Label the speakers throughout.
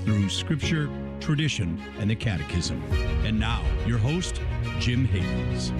Speaker 1: through scripture, tradition, and the catechism. And now, your host, Jim Havens.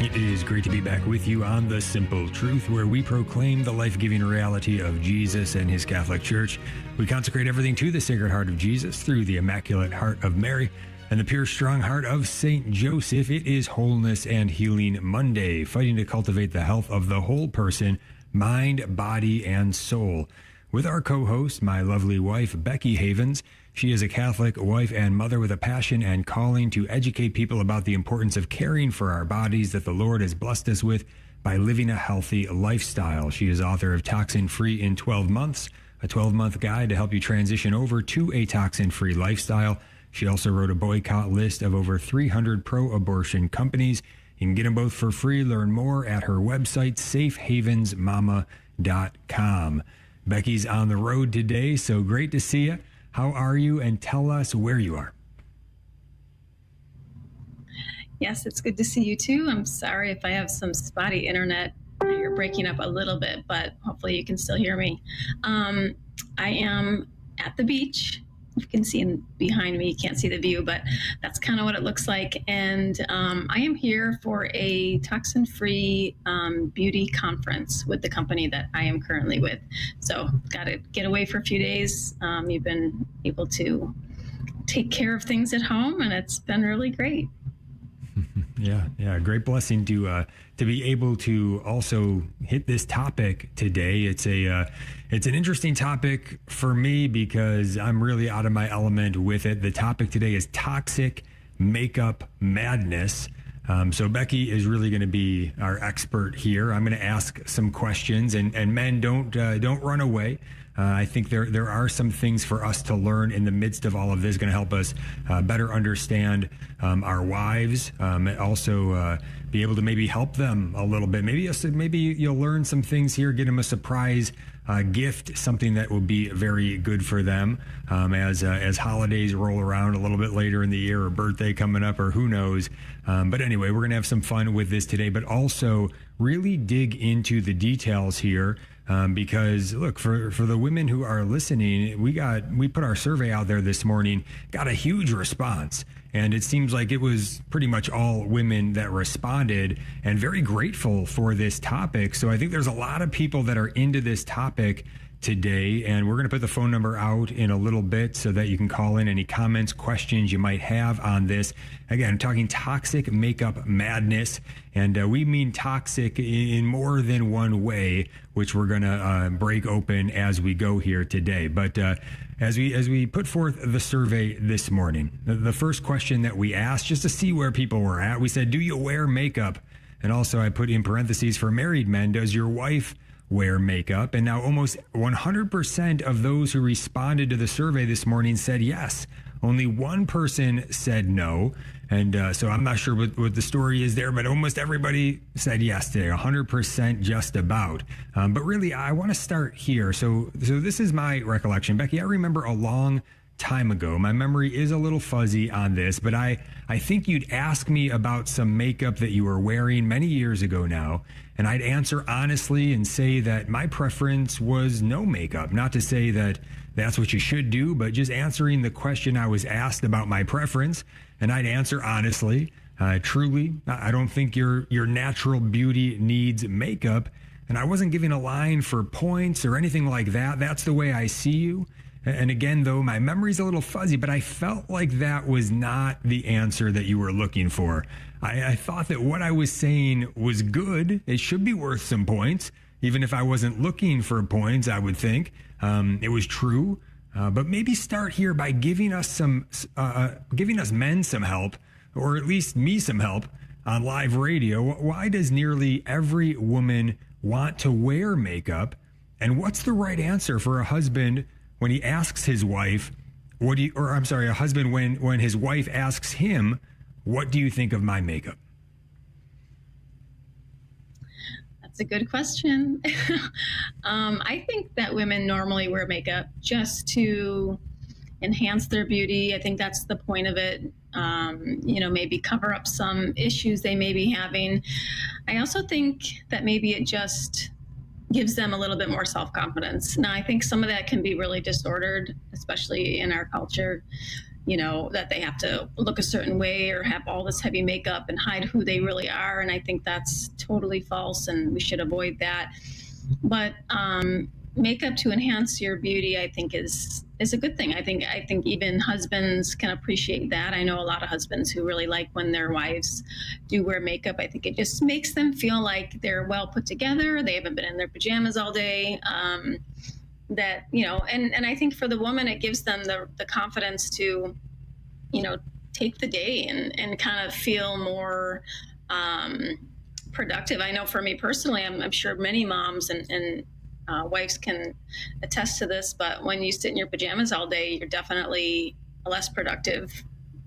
Speaker 2: It is great to be back with you on The Simple Truth, where we proclaim the life-giving reality of Jesus and his Catholic Church. We consecrate everything to the Sacred Heart of Jesus through the Immaculate Heart of Mary and the pure, strong heart of Saint Joseph. It is Wholeness and Healing Monday, fighting to cultivate the health of the whole person, mind, body, and soul. With our co-host, my lovely wife, Becky Havens. She is a Catholic wife and mother with a passion and calling to educate people about the importance of caring for our bodies that the Lord has blessed us with by living a healthy lifestyle. She is author of Toxin Free in 12 Months, a 12-month guide to help you transition over to a toxin-free lifestyle. She also wrote a boycott list of over 300 pro-abortion companies. You can get them both for free. Learn more at her website, safehavensmama.com. Becky's on the road today, so great to see you. How are you? And tell us where you are.
Speaker 3: Yes, it's good to see you too. I'm sorry if I have some spotty internet. You're breaking up a little bit, but hopefully you can still hear me. I am at the beach. You can see behind me, you can't see the view, but that's kind of what it looks like. And I am here for a toxin-free beauty conference with the company that I am currently with. So got to get away for a few days. You've been able to take care of things at home, and it's been really great.
Speaker 2: Yeah, great blessing to be able to also hit this topic today. It's an interesting topic for me because I'm really out of my element with it. The topic today is toxic makeup madness. So Becky is really going to be our expert here. I'm going to ask some questions, and men, don't run away. I think there are some things for us to learn in the midst of all of this, going to help us better understand our wives, also be able to maybe help them a little bit. Maybe you'll learn some things here, get them a surprise gift, something that will be very good for them as holidays roll around a little bit later in the year, or birthday coming up, or who knows. But anyway, we're going to have some fun with this today, but also really dig into the details here. Because look, for the women who are listening, we put our survey out there this morning, got a huge response. And it seems like it was pretty much all women that responded, and very grateful for this topic. So I think there's a lot of people that are into this topic today, and we're going to put the phone number out in a little bit so that you can call in any comments, questions you might have on this. Again, I'm talking toxic makeup madness, and we mean toxic in more than one way, which we're going to break open as we go here today. But as we put forth the survey this morning, the first question that we asked, just to see where people were at, we said, do you wear makeup? And also I put in parentheses for married men, does your wife wear makeup? And now almost 100% of those who responded to the survey this morning said yes. Only one person said no. And so I'm not sure what the story is there, but almost everybody said yes today, 100% just about. But really, I want to start here. So this is my recollection. Becky, I remember a long time ago, my memory is a little fuzzy on this, but I think you'd ask me about some makeup that you were wearing many years ago now, and I'd answer honestly and say that my preference was no makeup. Not to say that that's what you should do, but just answering the question I was asked about my preference, and I'd answer honestly, truly, I don't think your natural beauty needs makeup, and I wasn't giving a line for points or anything like that. That's the way I see you. And again, though, my memory's a little fuzzy, but I felt like that was not the answer that you were looking for. I thought that what I was saying was good. It should be worth some points. Even if I wasn't looking for points, I would think it was true. But maybe start here by giving us men some help, or at least me some help on live radio. Why does nearly every woman want to wear makeup? And what's the right answer for a husband when he asks his wife, a husband when his wife asks him, what do you think of my makeup?
Speaker 3: That's a good question. I think that women normally wear makeup just to enhance their beauty. I think that's the point of it. Maybe cover up some issues they may be having. I also think that maybe it just gives them a little bit more self-confidence. Now, I think some of that can be really disordered, especially in our culture, that they have to look a certain way or have all this heavy makeup and hide who they really are. And I think that's totally false, and we should avoid that. But makeup to enhance your beauty, I think, is a good thing. I think even husbands can appreciate that. I know a lot of husbands who really like when their wives do wear makeup. I think it just makes them feel like they're well put together. They haven't been in their pajamas all day. And I think for the woman, it gives them the confidence to, take the day and kind of feel more productive. I know for me personally, I'm sure many moms and wives can attest to this, but when you sit in your pajamas all day, you're definitely less productive.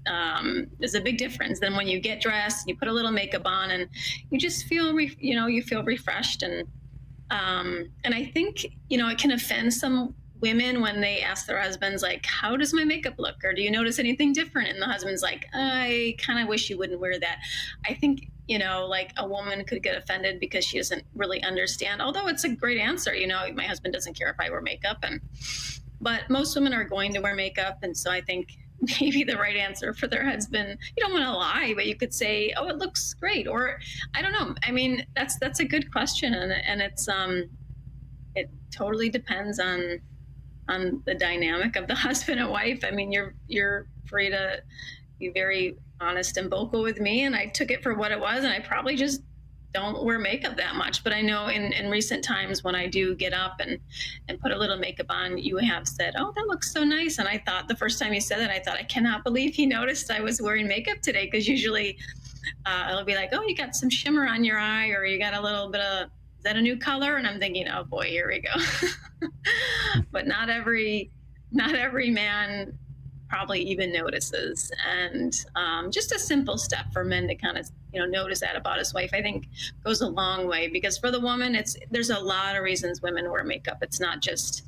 Speaker 3: There's a big difference than when you get dressed, you put a little makeup on, and you just feel, you feel refreshed. And I think, it can offend some women when they ask their husbands, like, how does my makeup look? Or do you notice anything different? And the husband's like, I kind of wish you wouldn't wear that. I think, like a woman could get offended because she doesn't really understand, although it's a great answer. My husband doesn't care if I wear makeup, but most women are going to wear makeup. And so I think maybe the right answer for their husband, you don't want to lie, but you could say, oh, it looks great. Or I don't know. I mean, that's a good question. And it's, it totally depends on the dynamic of the husband and wife. I mean, you're free to be very honest and vocal with me, and I took it for what it was, and I probably just don't wear makeup that much. But I know in recent times when I do get up and put a little makeup on, you have said, oh, that looks so nice. And I thought the first time you said that, I thought, I cannot believe he noticed I was wearing makeup today, because usually it'll be like, oh, you got some shimmer on your eye, or you got a little bit of, is that a new color? And I'm thinking, oh boy, here we go. But not every man probably even notices. And just a simple step for men to kind of, notice that about his wife, I think goes a long way. Because for the woman, there's a lot of reasons women wear makeup. It's not just,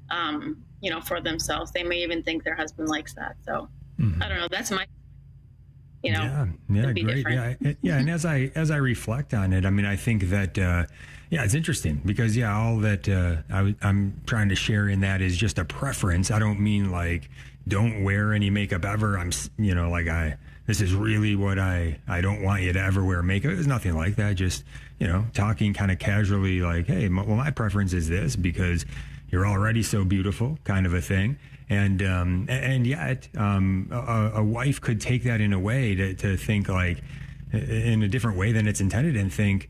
Speaker 3: for themselves. They may even think their husband likes that. So I don't know. That's my,
Speaker 2: yeah, great. Yeah. And as I reflect on it, I mean, I think that, it's interesting because, all that I'm trying to share in that is just a preference. I don't mean like, don't wear any makeup ever. I'm, this is really what I don't want you to ever wear makeup. There's nothing like that. Just, talking kind of casually like, hey, my preference is this because you're already so beautiful, kind of a thing. And yet, a wife could take that in a way to think like in a different way than it's intended, and think,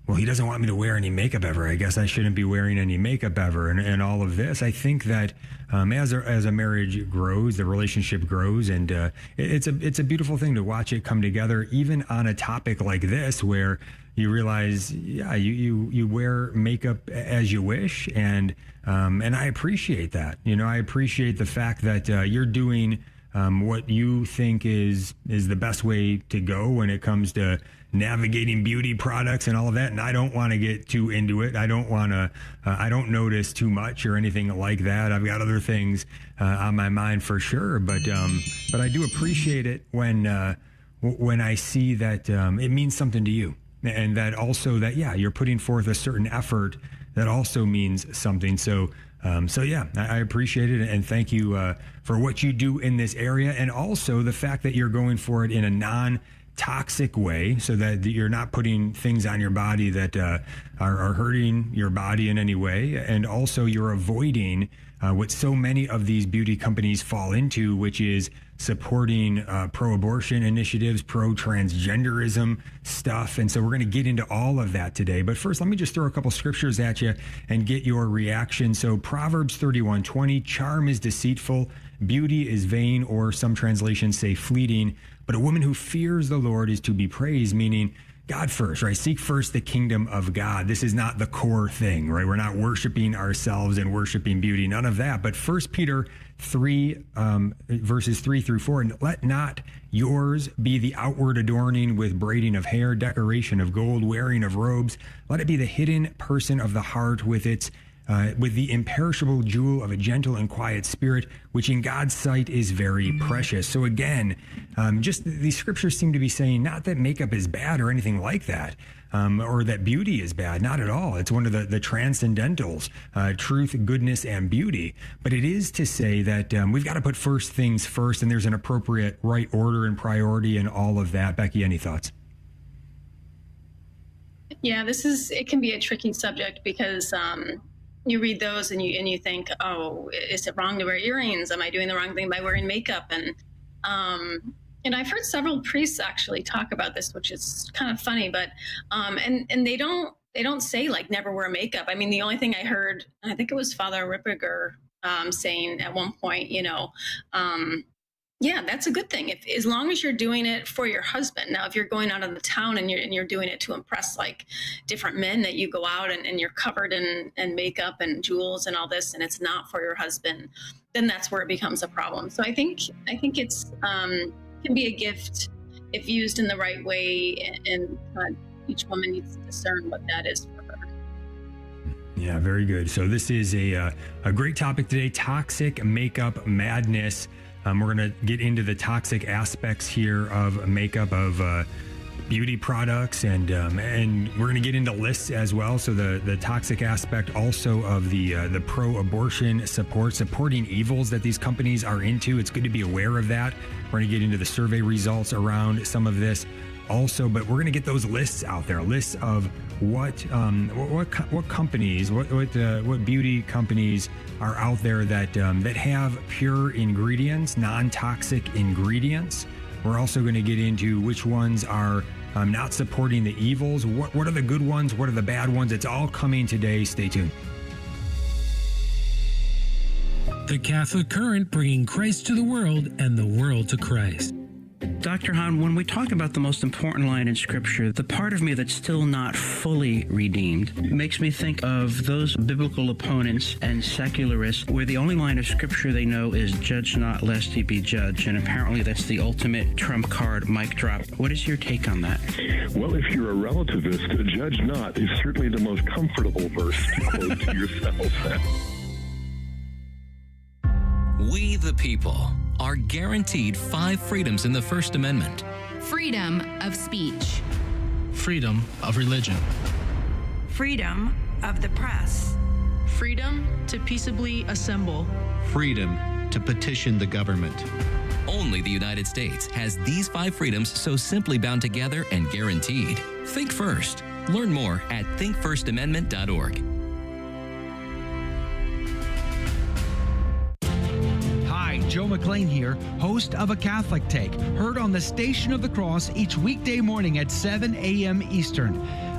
Speaker 2: well, he doesn't want me to wear any makeup ever. I guess I shouldn't be wearing any makeup ever. And all of this, I think that as a marriage grows, the relationship grows, and it's a beautiful thing to watch it come together, even on a topic like this, where you realize, you wear makeup as you wish, and I appreciate that. I appreciate the fact that you're doing what you think is the best way to go when it comes to navigating beauty products and all of that. And I don't want to get too into it. I don't want to, I don't notice too much or anything like that. I've got other things on my mind for sure. But I do appreciate it when I see that it means something to you, and that also that, you're putting forth a certain effort that also means something. So I appreciate it, and thank you for what you do in this area, and also the fact that you're going for it in a non-toxic way, so that you're not putting things on your body that are hurting your body in any way, and also you're avoiding what so many of these beauty companies fall into, which is supporting pro-abortion initiatives, pro-transgenderism stuff. And so we're going to get into all of that today. But first, let me just throw a couple scriptures at you and get your reaction. So Proverbs 31:20, charm is deceitful, beauty is vain, or some translations say fleeting, but a woman who fears the Lord is to be praised, meaning God first, right? Seek first the kingdom of God. This is not the core thing, right? We're not worshiping ourselves and worshiping beauty, none of that. But 1 Peter 3, verses 3-4, and let not yours be the outward adorning with braiding of hair, decoration of gold, wearing of robes. Let it be the hidden person of the heart with its with the imperishable jewel of a gentle and quiet spirit, which in God's sight is very precious. So again, just these scriptures seem to be saying not that makeup is bad or anything like that, or that beauty is bad. Not at all. It's one of the transcendentals, truth, goodness, and beauty. But it is to say that we've got to put first things first, and there's an appropriate right order and priority and all of that. Becky, any thoughts?
Speaker 3: Yeah, it can be a tricky subject because you read those and you think, oh, is it wrong to wear earrings? Am I doing the wrong thing by wearing makeup? And I've heard several priests actually talk about this, which is kind of funny, but and they don't say like never wear makeup. I mean, the only thing I heard, I think it was Father Ripperger saying at one point, yeah, that's a good thing. As long as you're doing it for your husband. Now, if you're going out in the town and you're doing it to impress like different men, that you go out and you're covered in makeup and jewels and all this, and it's not for your husband, then that's where it becomes a problem. So I think it's can be a gift if used in the right way, and each woman needs to discern what that is for her.
Speaker 2: Yeah, very good. So this is a great topic today: toxic makeup madness. We're going to get into the toxic aspects here of makeup, of beauty products, and we're going to get into lists as well. So the toxic aspect also of the pro-abortion supporting evils that these companies are into. It's good to be aware of that. We're going to get into the survey results around some of this also, but we're going to get those lists out there, lists of what companies, what beauty companies are out there that have pure ingredients, non-toxic ingredients. We're also going to get into which ones are not supporting the evils. What are the good ones? What are the bad ones? It's all coming today. Stay tuned.
Speaker 4: The Catholic Current, bringing Christ to the world and the world to Christ.
Speaker 5: Dr. Hahn, when we talk about the most important line in Scripture, the part of me that's still not fully redeemed makes me think of those biblical opponents and secularists where the only line of Scripture they know is judge not lest ye be judged, and apparently that's the ultimate trump card, mic drop. What is your take on that?
Speaker 6: Well, if you're a relativist, judge not is certainly the most comfortable verse to quote to yourself.
Speaker 7: We, the people, are guaranteed 5 freedoms in the First Amendment.
Speaker 8: Freedom of speech.
Speaker 4: Freedom of religion.
Speaker 9: Freedom of the press.
Speaker 10: Freedom to peaceably assemble.
Speaker 11: Freedom to petition the government.
Speaker 7: Only the United States has these 5 freedoms so simply bound together and guaranteed. Think first. Learn more at thinkfirstamendment.org.
Speaker 12: Joe McLean here, host of A Catholic Take, heard on the Station of the Cross each weekday morning at 7 a.m. Eastern.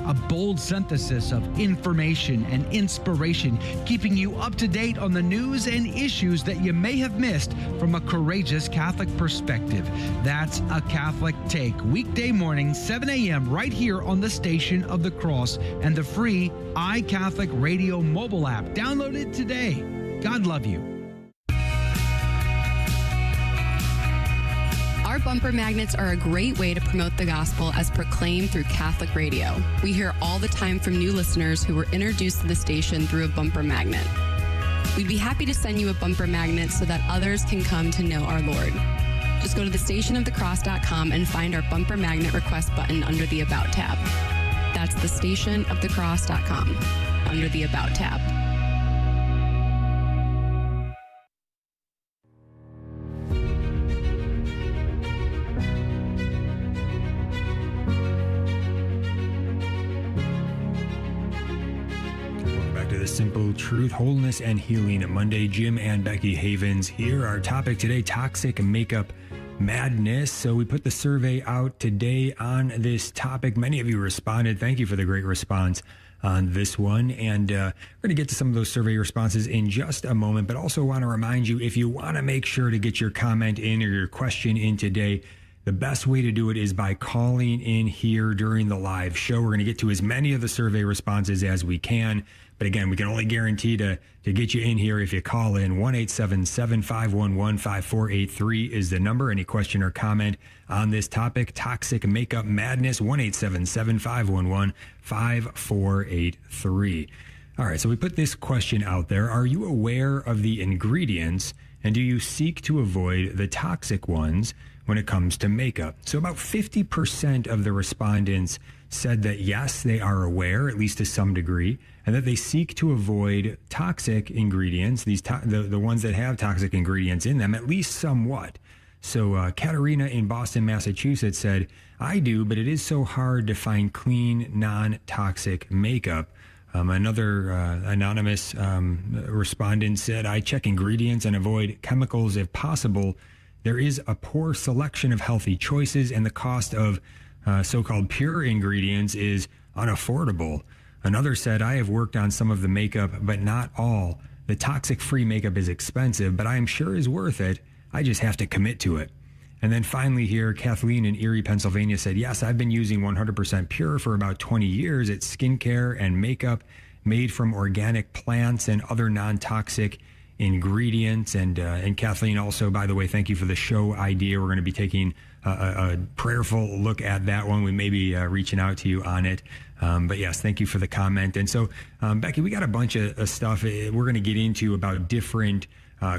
Speaker 12: A bold synthesis of information and inspiration, keeping you up to date on the news and issues that you may have missed from a courageous Catholic perspective. That's A Catholic Take, weekday morning, 7 a.m. right here on the Station of the Cross and the free iCatholic Radio mobile app. Download it today. God love you.
Speaker 8: Our bumper magnets are a great way to promote the gospel as proclaimed through Catholic radio. We hear all the time from new listeners who were introduced to the station through a bumper magnet. We'd be happy to send you a bumper magnet so that others can come to know our Lord. Just go to thestationofthecross.com and find our bumper magnet request button under the About tab. That's thestationofthecross.com under the About tab.
Speaker 2: Simple Truth, Wholeness, and Healing Monday. Jim and Becky Havens here. Our topic today, toxic makeup madness. So we put the survey out today on this topic. Many of you responded. Thank you for the great response on this one. And we're going to get to some of those survey responses in just a moment, but also want to remind you, if you want to make sure to get your comment in or your question in today, the best way to do it is by calling in here during the live show. We're going to get to as many of the survey responses as we can. But again, we can only guarantee to get you in here if you call in. 1-877-511-5483 is the number. Any question or comment on this topic, toxic makeup madness, 1-877-511-5483. All right, so we put this question out there. Are you aware of the ingredients, and do you seek to avoid the toxic ones when it comes to makeup? So about 50% of the respondents said that yes, they are aware, at least to some degree, and that they seek to avoid toxic ingredients, the ones that have toxic ingredients in them, at least somewhat. So Katerina in Boston, Massachusetts said, I do, but it is so hard to find clean, non-toxic makeup. Another anonymous respondent said, I check ingredients and avoid chemicals if possible. There is a poor selection of healthy choices, and the cost of so-called pure ingredients is unaffordable. Another said, I have worked on some of the makeup, but not all. The toxic-free makeup is expensive, but I am sure is worth it. I just have to commit to it. And then finally here, Kathleen in Erie, Pennsylvania said, yes, I've been using 100% pure for about 20 years. It's skincare and makeup made from organic plants and other non-toxic ingredients. And Kathleen also, by the way, thank you for the show idea. We're going to be taking a prayerful look at that one. We may be reaching out to you on it. But yes, thank you for the comment. And so, Becky, we got a bunch of stuff we're going to get into about different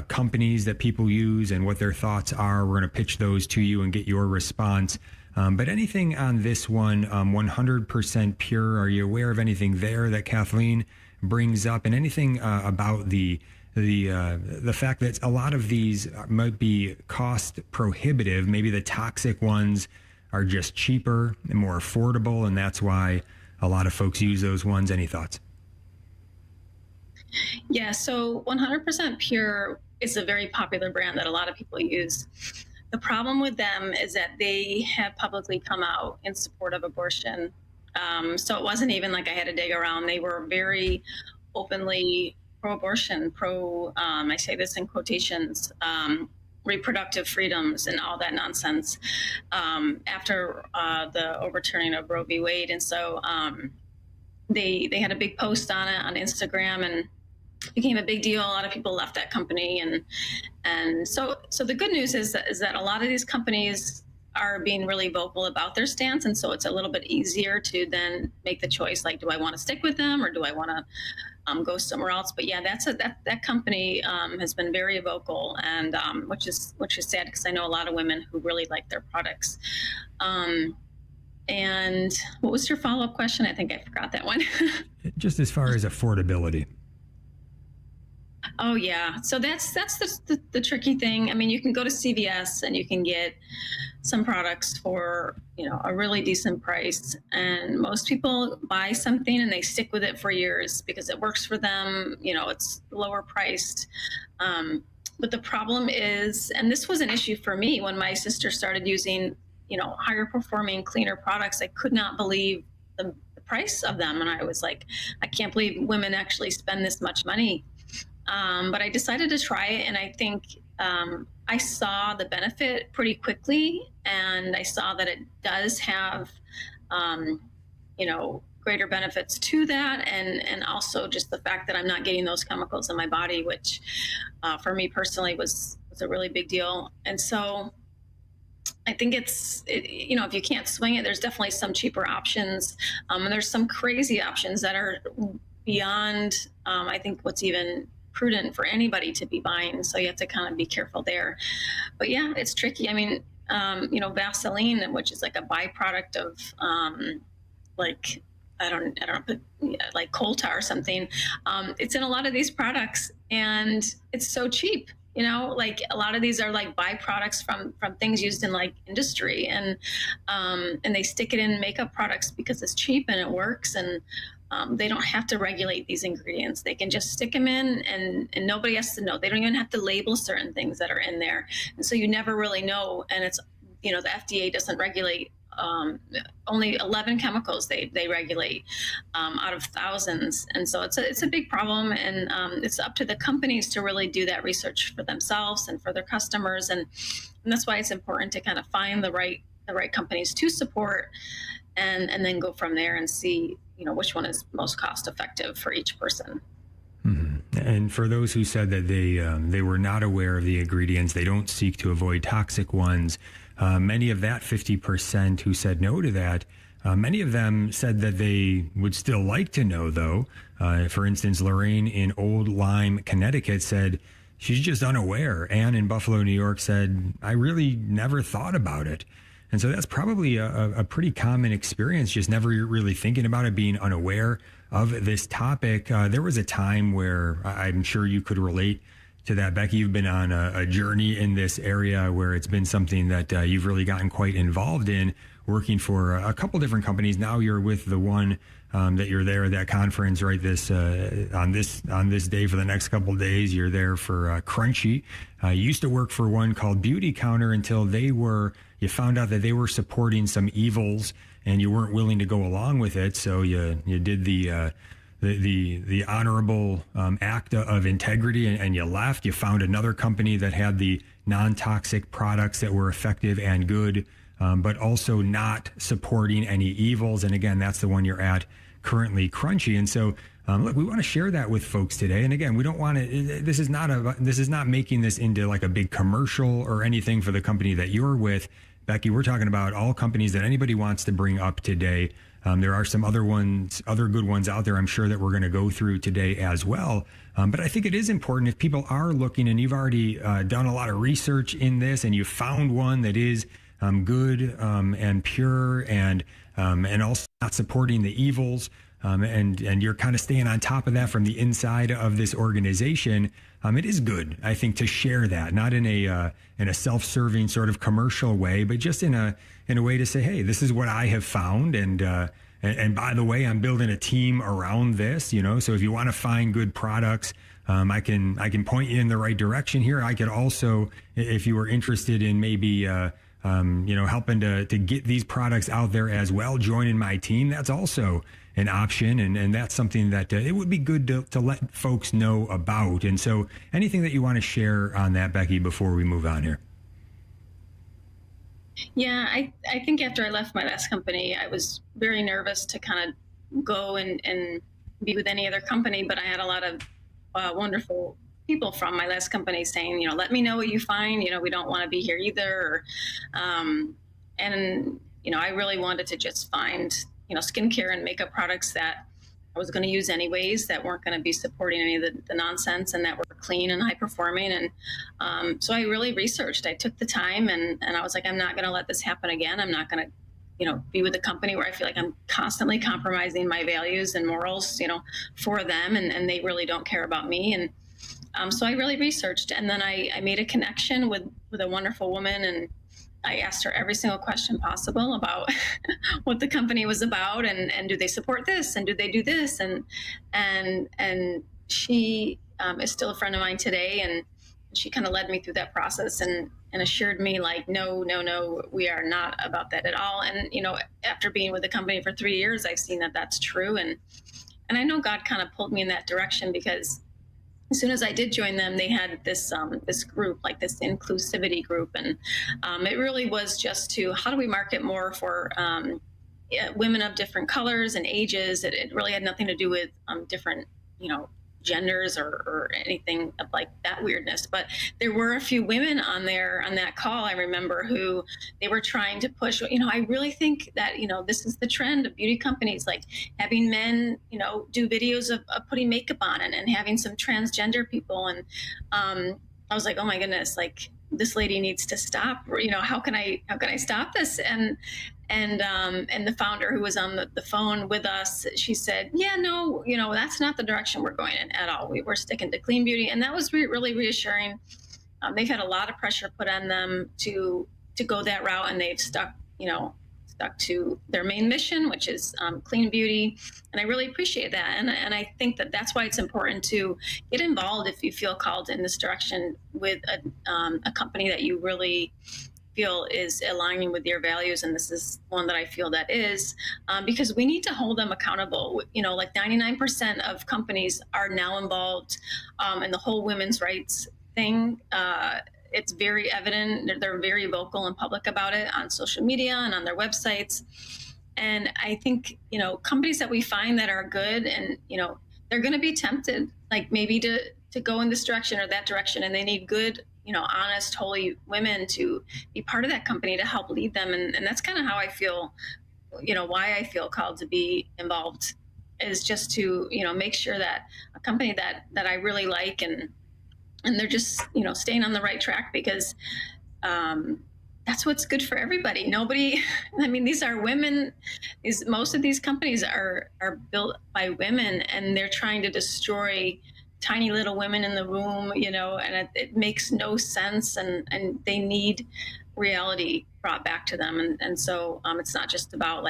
Speaker 2: companies that people use and what their thoughts are. We're going to pitch those to you and get your response. But anything on this one, 100% pure, are you aware of anything there that Kathleen brings up? And anything about the fact that a lot of these might be cost prohibitive? Maybe the toxic ones are just cheaper and more affordable, and that's why a lot of folks use those ones. Any thoughts?
Speaker 3: Yeah, so 100% Pure is a very popular brand that a lot of people use. The problem with them is that they have publicly come out in support of abortion. So it wasn't even like I had to dig around. They were very openly pro-abortion, I say this in quotations, reproductive freedoms and all that nonsense after the overturning of Roe v. Wade. And so they had a big post on it on Instagram, and became a big deal. A lot of people left that company, and so the good news is that a lot of these companies are being really vocal about their stance, and so it's a little bit easier to then make the choice, like, do I want to stick with them or do I want to go somewhere else? But yeah, that company has been very vocal, and which is sad, because I know a lot of women who really like their products. And what was your follow-up question? I think I forgot that one.
Speaker 2: Just as far as affordability.
Speaker 3: Oh yeah, so that's the tricky thing. I mean, you can go to CVS and you can get some products for a really decent price, and most people buy something and they stick with it for years because it works for them. It's lower priced. But the problem is, and this was an issue for me when my sister started using higher performing, cleaner products, I could not believe the price of them, and I was like, I can't believe women actually spend this much money. But I decided to try it, and I think I saw the benefit pretty quickly, and I saw that it does have, greater benefits to that, and also just the fact that I'm not getting those chemicals in my body, which for me personally was a really big deal. And so I think if you can't swing it, there's definitely some cheaper options, and there's some crazy options that are beyond, I think, what's even prudent for anybody to be buying. So you have to kind of be careful there. But yeah, it's tricky. I mean, Vaseline, which is like a byproduct of like coal tar or something. It's in a lot of these products, and it's so cheap. Like a lot of these are like byproducts from things used in like industry, and they stick it in makeup products because it's cheap and it works, and they don't have to regulate these ingredients. They can just stick them in, and nobody has to know. They don't even have to label certain things that are in there, and so you never really know. And it's the FDA doesn't regulate. Only 11 chemicals they regulate out of thousands, and so it's a big problem, and it's up to the companies to really do that research for themselves and for their customers, and that's why it's important to kind of find the right companies to support, and then go from there and see which one is most cost effective for each person.
Speaker 2: Mm-hmm. And for those who said that they were not aware of the ingredients, they don't seek to avoid toxic ones. Many of that 50% who said no to that Many of them said that they would still like to know, though. For instance, Lorraine in Old Lyme, Connecticut said she's just unaware. Anne in Buffalo, New York said, I really never thought about it. And so that's probably a pretty common experience, just never really thinking about it, being unaware of this topic. There was a time where I'm sure you could relate to that, Becky. You've been on a journey in this area where it's been something that you've really gotten quite involved in, working for a couple different companies. Now you're with the one that you're there at that conference, right? On this day for the next couple of days, you're there for Crunchi. You used to work for one called Beauty Counter until you found out that they were supporting some evils and you weren't willing to go along with it. So you did the honorable act of integrity and you left. You found another company that had the non-toxic products that were effective and good, but also not supporting any evils. And again, that's the one you're at currently, Crunchi. And so look, we want to share that with folks today. And again, we don't want to, this is not making this into like a big commercial or anything for the company that you're with. Becky, we're talking about all companies that anybody wants to bring up today. There are some other good ones out there, I'm sure, that we're going to go through today as well. But I think it is important if people are looking and you've already done a lot of research in this and you found one that is good and pure and also not supporting the evils, and you're kind of staying on top of that from the inside of this organization. It is good, I think, to share that, not in a self-serving sort of commercial way, but just in a way to say, hey, this is what I have found, and by the way, I'm building a team around this. So if you want to find good products, I can point you in the right direction here. I could also, if you were interested in maybe helping to get these products out there as well, joining my team, that's also an option. And that's something that it would be good to let folks know about. And so anything that you want to share on that, Becky, before we move on here?
Speaker 3: Yeah, I think after I left my last company, I was very nervous to kind of go and be with any other company, but I had a lot of wonderful people from my last company saying, let me know what you find, we don't want to be here either. And I really wanted to just find, skincare and makeup products that I was going to use anyways, that weren't going to be supporting any of the nonsense and that were clean and high performing. And so I really researched. I took the time and I was like, I'm not going to let this happen again. I'm not going to be with a company where I feel like I'm constantly compromising my values and morals, for them, and they really don't care about me. And so I really researched, and then I made a connection with a wonderful woman, and I asked her every single question possible about what the company was about, and do they support this, and do they do this, and she is still a friend of mine today, and she kind of led me through that process and assured me like, no, we are not about that at all. And after being with the company for 3 years, I've seen that that's true, and I know God kind of pulled me in that direction, because as soon as I did join them, they had this group, like this inclusivity group, and it really was just to, how do we market more for women of different colors and ages? It really had nothing to do with different, genders or anything of like that weirdness. But there were a few women on that call, I remember, who they were trying to push, I really think that, this is the trend of beauty companies, like having men, do videos of putting makeup on and having some transgender people. And I was like, oh my goodness, like this lady needs to stop, how can I stop this? And the founder, who was on the phone with us, she said, yeah, no, that's not the direction we're going in at all. We're sticking to clean beauty. And that was really reassuring. They've had a lot of pressure put on them to go that route, and they've stuck to their main mission, which is clean beauty. And I really appreciate that. And I think that that's why it's important to get involved if you feel called in this direction with a company that you really feel is aligning with your values. And this is one that I feel that is, because we need to hold them accountable. Like 99% of companies are now involved in the whole women's rights thing. It's very evident. They're very vocal and public about it on social media and on their websites. And I think, companies that we find that are good, and, they're going to be tempted, like maybe to go in this direction or that direction. And they need good, honest, holy women to be part of that company to help lead them. And that's kind of how I feel why I feel called to be involved is just to, make sure that a company that I really like and they're just, staying on the right track, because that's what's good for everybody. Nobody, these are women. Most of these companies are built by women, and they're trying to destroy tiny little women in the room, and it makes no sense. And they need reality brought back to them. And so it's not just about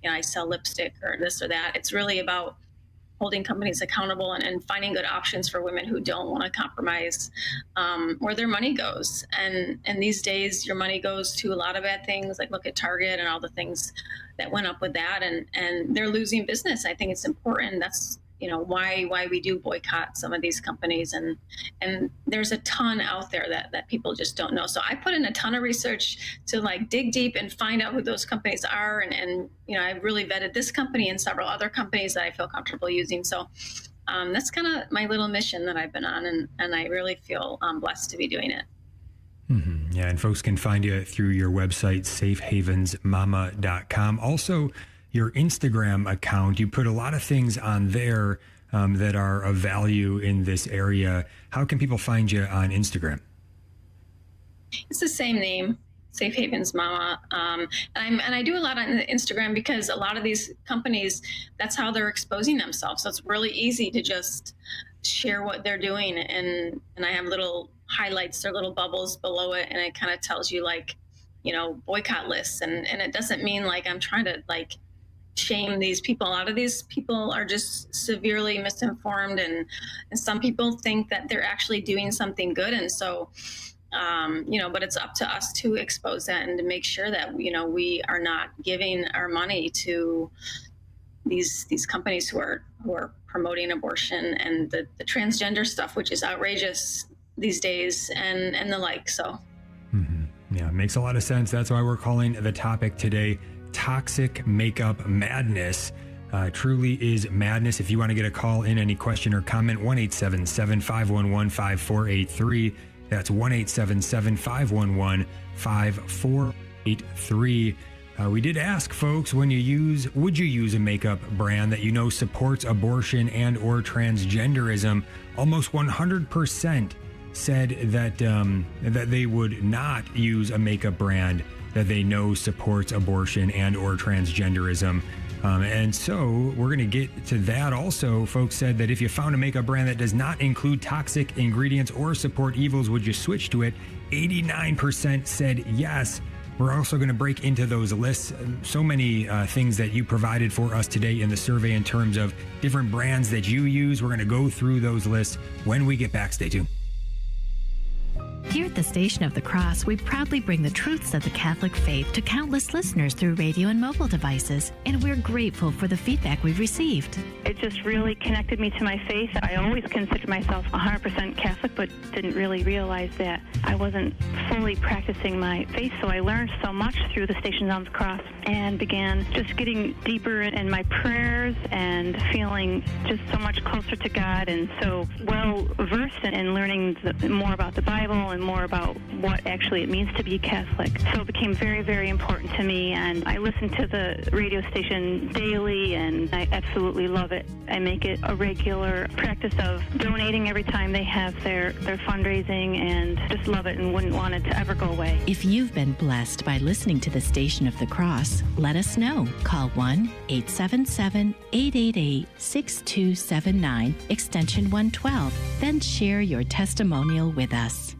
Speaker 3: I sell lipstick or this or that. It's really about holding companies accountable and finding good options for women who don't want to compromise where their money goes. And these days, your money goes to a lot of bad things. Like look at Target and all the things that went up with that, and they're losing business. I think it's important. That's why we do boycott some of these companies, and there's a ton out there that people just don't know. So I put in a ton of research to dig deep and find out who those companies are, and I really vetted this company and several other companies that I feel comfortable using. So that's kind of my little mission that I've been on, and I really feel blessed to be doing it.
Speaker 2: Mm-hmm. Yeah, and folks can find you through your website, safehavensmama.com. Also, your Instagram account, you put a lot of things on there that are of value in this area. How can people find you on Instagram?
Speaker 3: It's the same name, Safe Havens Mama. And I do a lot on Instagram because a lot of these companies, that's how they're exposing themselves. So it's really easy to just share what they're doing. And I have little highlights or little bubbles below it. And it kind of tells you boycott lists. And it doesn't mean I'm trying to shame these people. A lot of these people are just severely misinformed, and some people think that they're actually doing something good. And so, but it's up to us to expose that and to make sure that, we are not giving our money to these companies who are promoting abortion and the transgender stuff, which is outrageous these days, and the like. So,
Speaker 2: yeah, it makes a lot of sense. That's why we're calling the topic today Toxic Makeup Madness. Truly is madness. If you want to get a call in, any question or comment, 1-877-511-5483. That's 1-877-511-5483. We did ask folks, would you use a makeup brand that supports abortion and or transgenderism? Almost 100% said that they would not use a makeup brand that they know supports abortion and or transgenderism. And so we're going to get to that. Also, folks said that if you found a makeup brand that does not include toxic ingredients or support evils, would you switch to it? 89% said yes. We're also going to break into those lists. So many things that you provided for us today in the survey in terms of different brands that you use. We're going to go through those lists when we get back. Stay tuned.
Speaker 13: Here at the Station of the Cross, we proudly bring the truths of the Catholic faith to countless listeners through radio and mobile devices, and we're grateful for the feedback we've received.
Speaker 14: It just really connected me to my faith. I always considered myself 100% Catholic, but didn't really realize that I wasn't fully practicing my faith, so I learned so much through the Station of the Cross and began just getting deeper in my prayers and feeling just so much closer to God and so well-versed in learning more about the Bible and more about what actually it means to be Catholic. So it became very, very important to me, and I listen to the radio station daily, and I absolutely love it. I make it a regular practice of donating every time they have their fundraising, and just love it and wouldn't want it to ever go away.
Speaker 13: If you've been blessed by listening to the Station of the Cross, let us know. Call 1-877-888-6279, extension 112, then share your testimonial with us.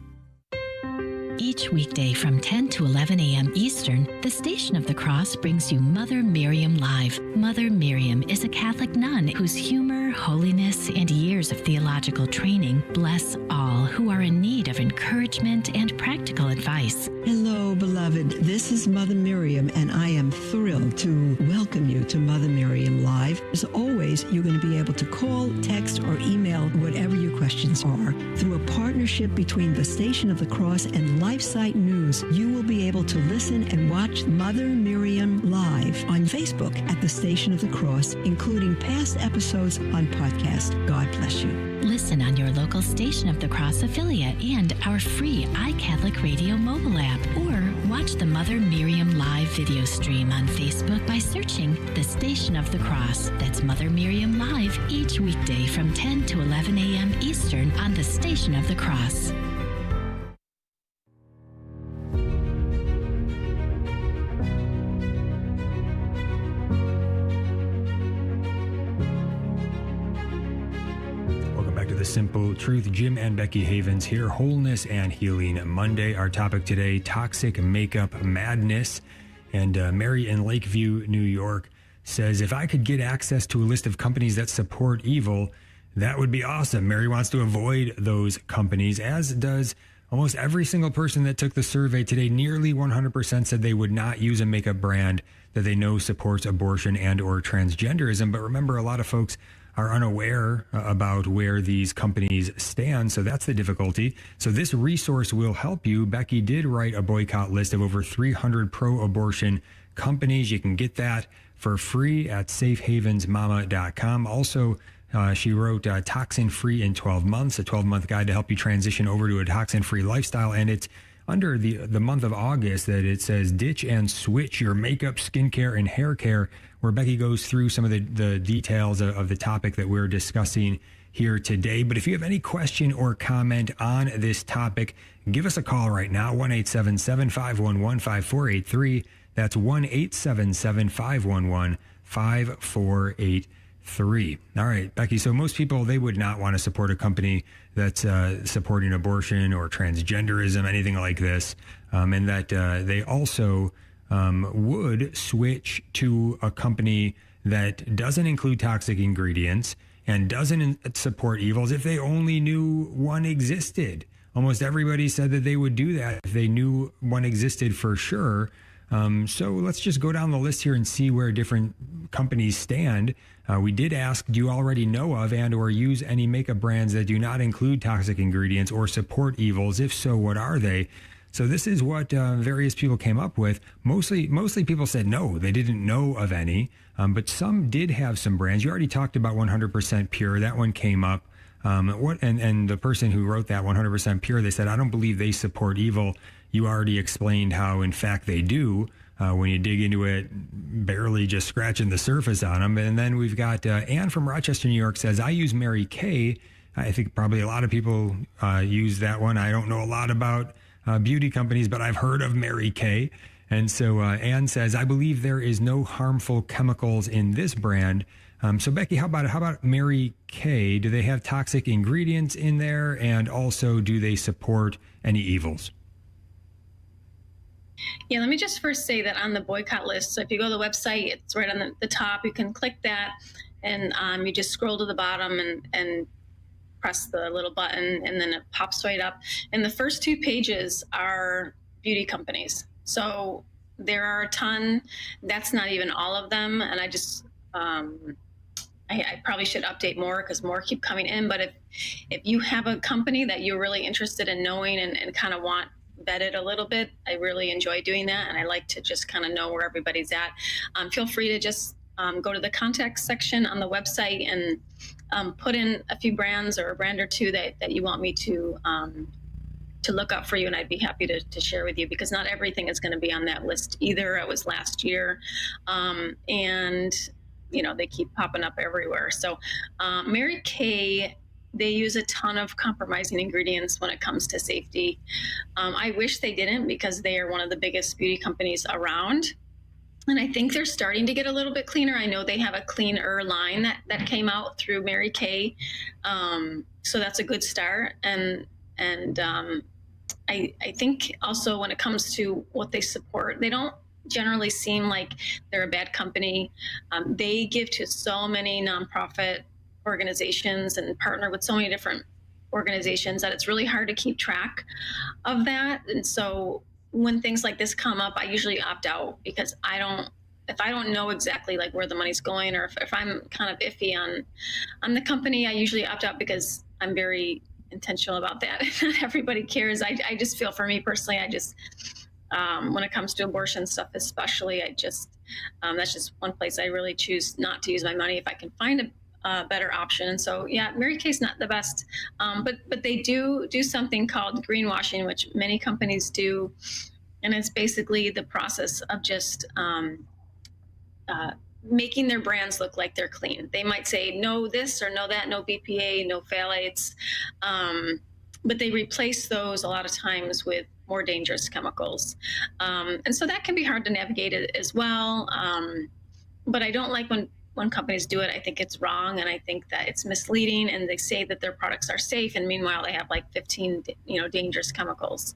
Speaker 13: Each weekday from 10 to 11 a.m. Eastern, the Station of the Cross brings you Mother Miriam Live. Mother Miriam is a Catholic nun whose humor, holiness, and years of theological training bless all who are in need of encouragement and practical advice.
Speaker 15: Hello, beloved. This is Mother Miriam, and I am thrilled to welcome you to Mother Miriam Live. As always, you're going to be able to call, text, or email whatever your questions are. Through a partnership between the Station of the Cross and LifeSite News, you will be able to listen and watch Mother Miriam Live on Facebook at the Station of the Cross, including past episodes on podcast. God bless you.
Speaker 13: Listen on your local Station of the Cross affiliate and our free iCatholic Radio mobile app, or watch the Mother Miriam live video stream on Facebook by searching the Station of the Cross. That's Mother Miriam Live each weekday from 10 to 11 a.m. Eastern on the Station of the Cross.
Speaker 2: The Simple Truth. Jim and Becky Havens here. Wholeness and Healing Monday. Our topic today, toxic makeup madness. And Mary in Lakeview, New York says, if I could get access to a list of companies that support evil, that would be awesome. Mary wants to avoid those companies, as does almost every single person that took the survey today. Nearly 100% said they would not use a makeup brand that they know supports abortion and or transgenderism. But remember, a lot of folks are unaware about where these companies stand. So that's the difficulty. So this resource will help you. Becky did write a boycott list of over 300 pro-abortion companies. You can get that for free at safehavensmama.com. Also, she wrote Toxin Free in 12 Months, a 12-month guide to help you transition over to a toxin-free lifestyle. And it's under the month of August that it says ditch and switch your makeup, skincare, and hair care, where Becky goes through some of the details of the topic that we're discussing here today. But if you have any question or comment on this topic, give us a call right now, 1-877-511-5483. That's 1-877-511-5483. All right, Becky, so most people, they would not want to support a company that's supporting abortion or transgenderism, anything like this, and that they also would switch to a company that doesn't include toxic ingredients and doesn't support evils if they only knew one existed. Almost everybody said that they would do that if they knew one existed for sure. So let's just go down the list here and see where different companies stand. We did ask, do you already know of and or use any makeup brands that do not include toxic ingredients or support evils? If so, what are they? So this is what various people came up with. Mostly people said no, they didn't know of any, but some did have some brands. You already talked about 100% Pure. That one came up. And the person who wrote that 100% Pure, they said, I don't believe they support evil. You already explained how, in fact, they do. When you dig into it, barely just scratching the surface on them. And then we've got Anne from Rochester, New York says, I use Mary Kay. I think probably a lot of people use that one. I don't know a lot about beauty companies, but I've heard of Mary Kay. And so Anne says, I believe there is no harmful chemicals in this brand. So Becky, how about Mary Kay? Do they have toxic ingredients in there? And also, do they support any evils?
Speaker 3: Yeah, let me just first say that on the boycott list, so if you go to the website, it's right on the top. You can click that, and you just scroll to the bottom and press the little button, and then it pops right up. And the first two pages are beauty companies. So there are a ton. That's not even all of them. And I just, I probably should update more because more keep coming in. But if you have a company that you're really interested in knowing and kind of want vetted a little bit, I really enjoy doing that. And I like to just kind of know where everybody's at. Feel free to just go to the contact section on the website and put in a few brands or a brand or two that you want me to look up for you, and I'd be happy to share with you, because not everything is going to be on that list either. It was last year, and they keep popping up everywhere. So Mary Kay, they use a ton of compromising ingredients when it comes to safety. I wish they didn't, because they are one of the biggest beauty companies around. And I think they're starting to get a little bit cleaner. I know they have a cleaner line that came out through Mary Kay. So that's a good start. And I think also when it comes to what they support, they don't generally seem like they're a bad company. They give to so many nonprofit organizations and partner with so many different organizations that it's really hard to keep track of that. And so when things like this come up, I usually opt out, because if I don't know exactly like where the money's going, or if I'm kind of iffy on the company, I usually opt out, because I'm very intentional about that. Not everybody cares. I just feel, for me personally, I just when it comes to abortion stuff especially, I just that's just one place I really choose not to use my money. If I can find better option. And so, yeah, Mary Kay's not the best, but they do something called greenwashing, which many companies do, and it's basically the process of just making their brands look like they're clean. They might say no this or no that, no BPA, no phthalates, but they replace those a lot of times with more dangerous chemicals. And so that can be hard to navigate as well. But I don't like when companies do it. I think it's wrong, and I think that it's misleading, and they say that their products are safe, and meanwhile they have like 15 dangerous chemicals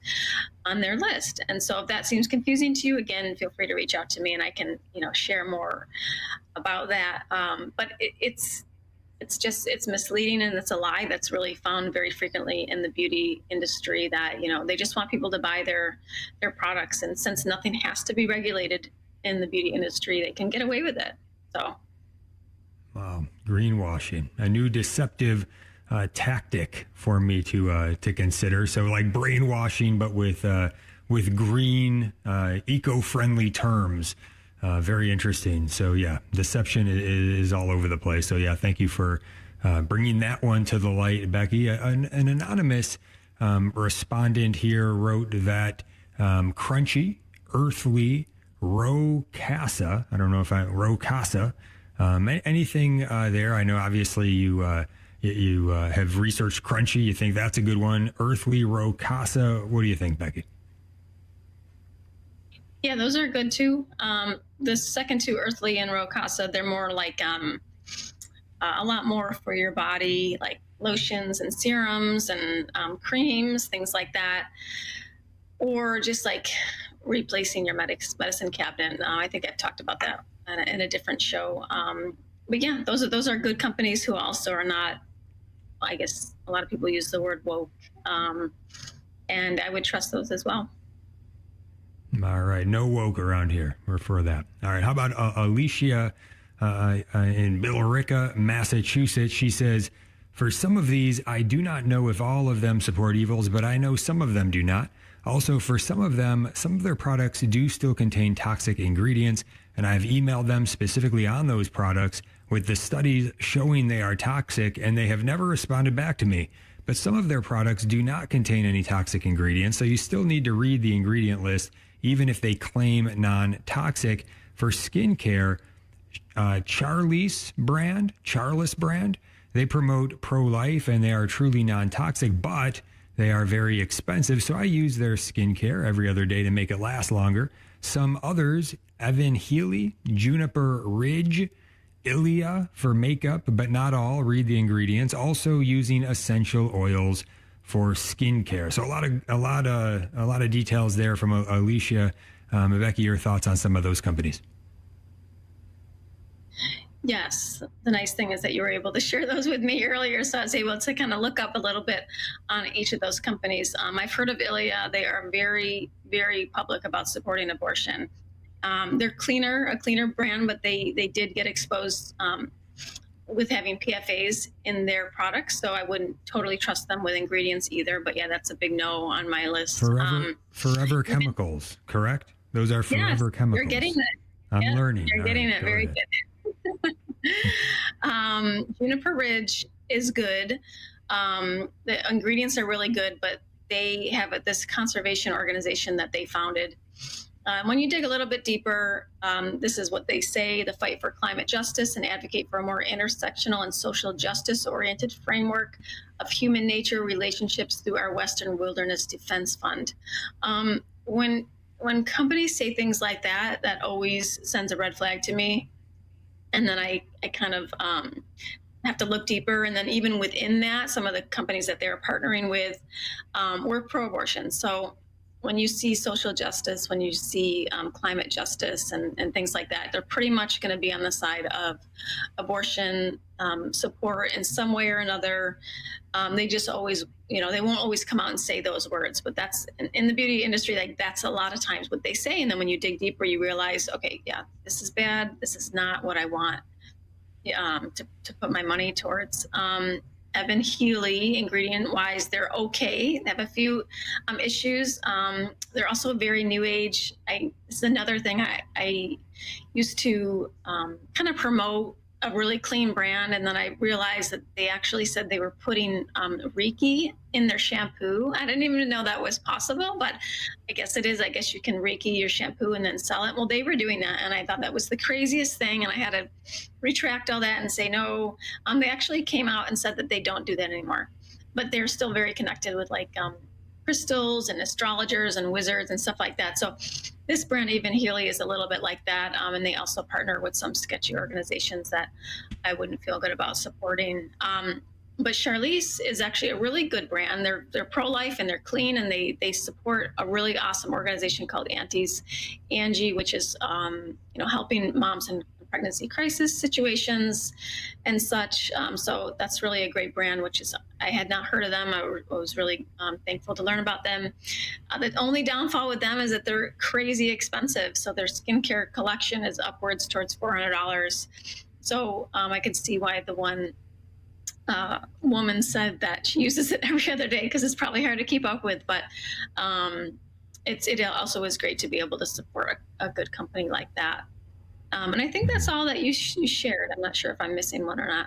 Speaker 3: on their list. And so if that seems confusing to you, again, feel free to reach out to me and I can share more about that. But it's misleading, and it's a lie that's really found very frequently in the beauty industry, that they just want people to buy their products, and since nothing has to be regulated in the beauty industry, they can get away with it. So
Speaker 2: wow, greenwashing, a new deceptive tactic for me to consider. So like brainwashing, but with green, eco-friendly terms. Very interesting. So yeah, deception is all over the place. So yeah, thank you for bringing that one to the light, Becky. An anonymous respondent here wrote that Crunchi, Earthly, Rocasa. I don't know if Rocasa. Anything there? I know obviously you have researched Crunchi. You think that's a good one. Earthly, Rocasa. What do you think, Becky?
Speaker 3: Yeah, those are good too. The second two, Earthly and Rocasa, they're more like a lot more for your body, like lotions and serums and creams, things like that, or just like replacing your medicine cabinet. I think I've talked about that in a different show. But yeah, those are good companies who also are not, I guess a lot of people use the word woke, and I would trust those as well.
Speaker 2: All right. No woke around here. We're for that. All right. How about Alicia in Billerica, Massachusetts? She says, for some of these, I do not know if all of them support evils, but I know some of them do not. Also, for some of them, some of their products do still contain toxic ingredients, and I've emailed them specifically on those products with the studies showing they are toxic, and they have never responded back to me. But some of their products do not contain any toxic ingredients, so you still need to read the ingredient list, even if they claim non-toxic. For skincare, Charlis brand, they promote pro-life and they are truly non-toxic, but they are very expensive. So I use their skincare every other day to make it last longer. Some others, Evan Healy, Juniper Ridge, Ilia for makeup, but not all. Read the ingredients. Also using essential oils for skincare. So a lot of details there from Alicia. Becky, your thoughts on some of those companies?
Speaker 3: Yes. The nice thing is that you were able to share those with me earlier, so I was able to kind of look up a little bit on each of those companies. I've heard of Ilia. They are very, very public about supporting abortion. They're a cleaner brand, but they did get exposed with having PFAs in their products, so I wouldn't totally trust them with ingredients either. But yeah, that's a big no on my list.
Speaker 2: Forever chemicals, correct? Those are forever chemicals.
Speaker 3: You're getting it.
Speaker 2: I'm learning.
Speaker 3: You're getting it. Very good. Juniper Ridge is good. The ingredients are really good, but they have this conservation organization that they founded. When you dig a little bit deeper, this is what they say: the fight for climate justice and advocate for a more intersectional and social justice-oriented framework of human nature relationships through our Western Wilderness Defense Fund. When companies say things like that, that always sends a red flag to me. And then I kind of have to look deeper. And then even within that, some of the companies that they're partnering with were pro-abortion. So when you see social justice, when you see climate justice and things like that, they're pretty much going to be on the side of abortion support in some way or another. They just always, they won't always come out and say those words, but that's in the beauty industry, like that's a lot of times what they say. And then when you dig deeper, you realize, okay, yeah, this is bad. This is not what I want to put my money towards. Evan Healy, ingredient-wise, they're okay. They have a few issues. They're also very new age. This is another thing I used to kind of promote a really clean brand. And then I realized that they actually said they were putting Reiki in their shampoo. I didn't even know that was possible, but I guess it is. I guess you can Reiki your shampoo and then sell it. Well, they were doing that, and I thought that was the craziest thing. And I had to retract all that and say, no, they actually came out and said that they don't do that anymore, but they're still very connected with like crystals and astrologers and wizards and stuff like that. So this brand, Even Healy, is a little bit like that. And they also partner with some sketchy organizations that I wouldn't feel good about supporting. But Charlize is actually a really good brand. They're pro-life and they're clean, and they support a really awesome organization called Angie, which is helping moms in pregnancy crisis situations and such. So that's really a great brand, which is, I had not heard of them. I was really thankful to learn about them. The only downfall with them is that they're crazy expensive. So their skincare collection is upwards towards $400. So I could see why the one woman said that she uses it every other day, because it's probably hard to keep up with. But it also is great to be able to support a good company like that. And I think that's all that you shared. I'm not sure if I'm missing one or not.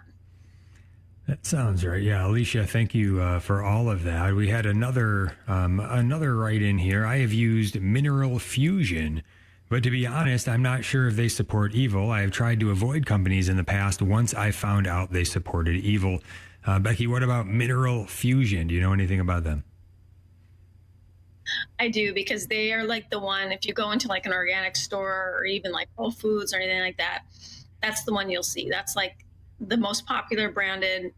Speaker 2: That sounds right. Yeah, Alicia, thank you for all of that. We had another write-in here. I have used Mineral Fusion, but to be honest, I'm not sure if they support evil. I have tried to avoid companies in the past once I found out they supported evil. Becky, what about Mineral Fusion? Do you know anything about them?
Speaker 3: I do, because they are like the one, if you go into like an organic store or even like Whole Foods or anything like that, that's the one you'll see. That's like the most popular branded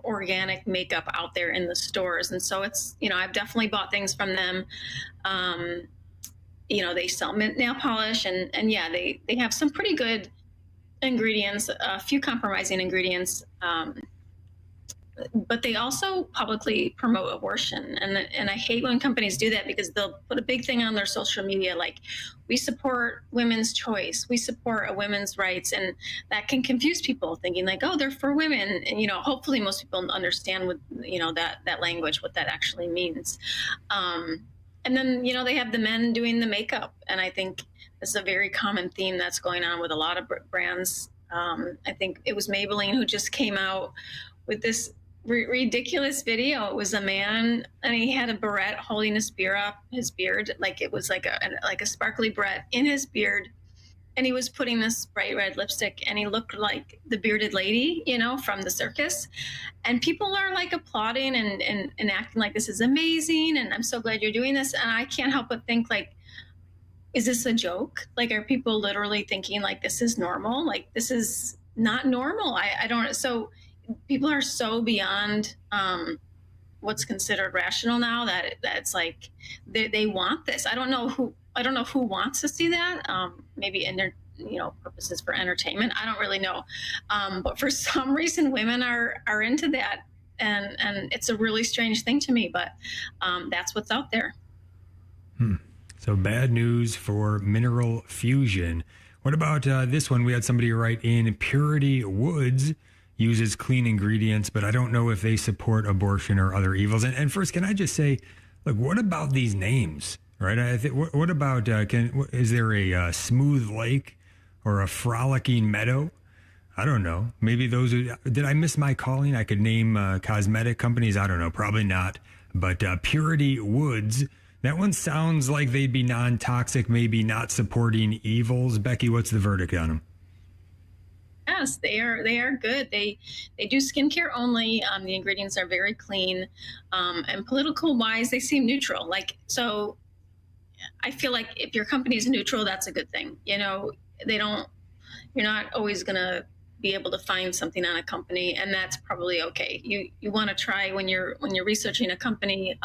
Speaker 3: organic makeup out there in the stores. And so it's, I've definitely bought things from them. They sell nail polish and yeah, they have some pretty good ingredients, a few compromising ingredients. But they also publicly promote abortion. And I hate when companies do that, because they'll put a big thing on their social media, like, we support women's choice, we support a women's rights. And that can confuse people, thinking like, oh, they're for women. And, hopefully most people understand what, that language, what that actually means. And then, they have the men doing the makeup. And I think this is a very common theme that's going on with a lot of brands. I think it was Maybelline who just came out with this ridiculous video. It was a man, and he had a barrette holding his beard, like it was like a sparkly barrette in his beard, and he was putting this bright red lipstick, and he looked like the bearded lady, from the circus. And people are like applauding and acting like this is amazing, and I'm so glad you're doing this. And I can't help but think, like, is this a joke? Like, are people literally thinking like this is normal? Like, this is not normal. I don't. So people are so beyond what's considered rational now that it's like they want this. I don't know who wants to see that. Maybe in their purposes for entertainment. I don't really know. But for some reason, women are into that, and it's a really strange thing to me. But that's what's out there.
Speaker 2: So bad news for Mineral Fusion. What about this one? We had somebody write in, Purity Woods uses clean ingredients, but I don't know if they support abortion or other evils. And first, can I just say, look, what about these names, right? What about, is there a smooth lake or a frolicking meadow? I don't know. Maybe did I miss my calling? I could name cosmetic companies. I don't know. Probably not. But Purity Woods, that one sounds like they'd be non-toxic, maybe not supporting evils. Becky, what's the verdict on them?
Speaker 3: Yes, they are good. They do skincare only. The ingredients are very clean, and political wise, they seem neutral. So I feel like if your company is neutral, that's a good thing. You're not always gonna be able to find something on a company, and that's probably okay. You want to try when you're researching a company.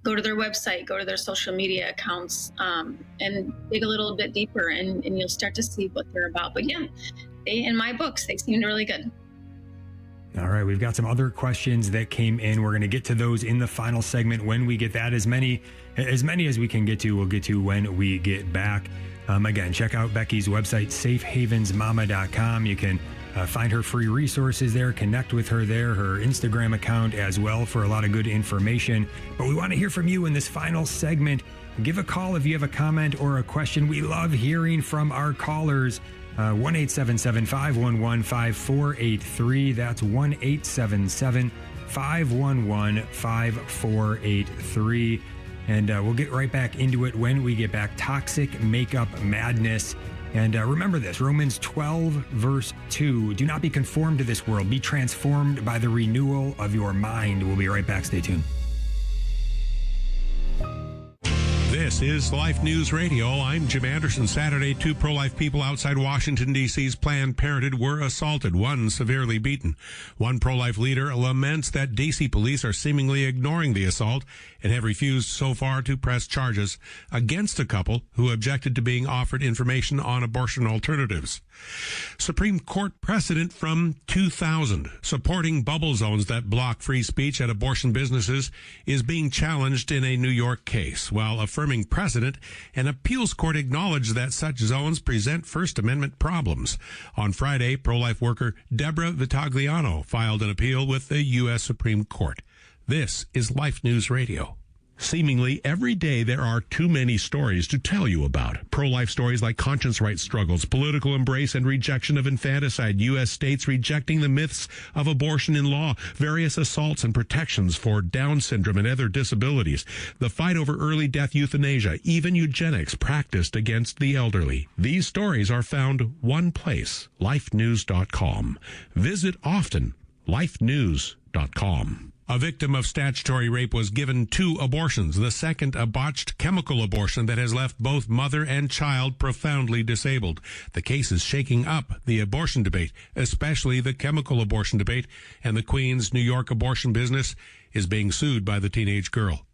Speaker 3: Go to their website, go to their social media accounts, and dig a little bit deeper, and you'll start to see what they're about. But yeah, in my books, they seemed really good.
Speaker 2: All right, we've got some other questions that came in. We're going to get to those in the final segment when we get that. As many as we can get to, we'll get to when we get back. Again, check out Becky's website, safehavensmama.com. You can find her free resources there, connect with her there, her Instagram account as well for a lot of good information. But we want to hear from you in this final segment. Give a call if you have a comment or a question. We love hearing from our callers. 1-877-511-5483. That's 1-877-511-5483. And we'll get right back into it when we get back. Toxic makeup madness. And remember this, Romans 12, verse 2. Do not be conformed to this world. Be transformed by the renewal of your mind. We'll be right back. Stay tuned.
Speaker 16: This is Life News Radio. I'm Jim Anderson. Saturday, 2 pro-life people outside Washington, D.C.'s Planned Parenthood were assaulted, one severely beaten. One pro-life leader laments that D.C. police are seemingly ignoring the assault and have refused so far to press charges against a couple who objected to being offered information on abortion alternatives. Supreme Court precedent from 2000 supporting bubble zones that block free speech at abortion businesses is being challenged in a New York case. While affirming precedent, an appeals court acknowledged that such zones present First Amendment problems. On Friday, pro-life worker Deborah Vitagliano filed an appeal with the U.S. Supreme Court. This is Life News Radio. Seemingly every day there are too many stories to tell you about. Pro-life stories like conscience rights struggles, political embrace and rejection of infanticide, U.S. states rejecting the myths of abortion in law, various assaults and protections for Down syndrome and other disabilities, the fight over early death euthanasia, even eugenics practiced against the elderly. These stories are found one place, lifenews.com. Visit often, lifenews.com. A victim of statutory rape was given 2 abortions, the second a botched chemical abortion that has left both mother and child profoundly disabled. The case is shaking up the abortion debate, especially the chemical abortion debate, and the Queens, New York abortion business is being sued by the teenage girl.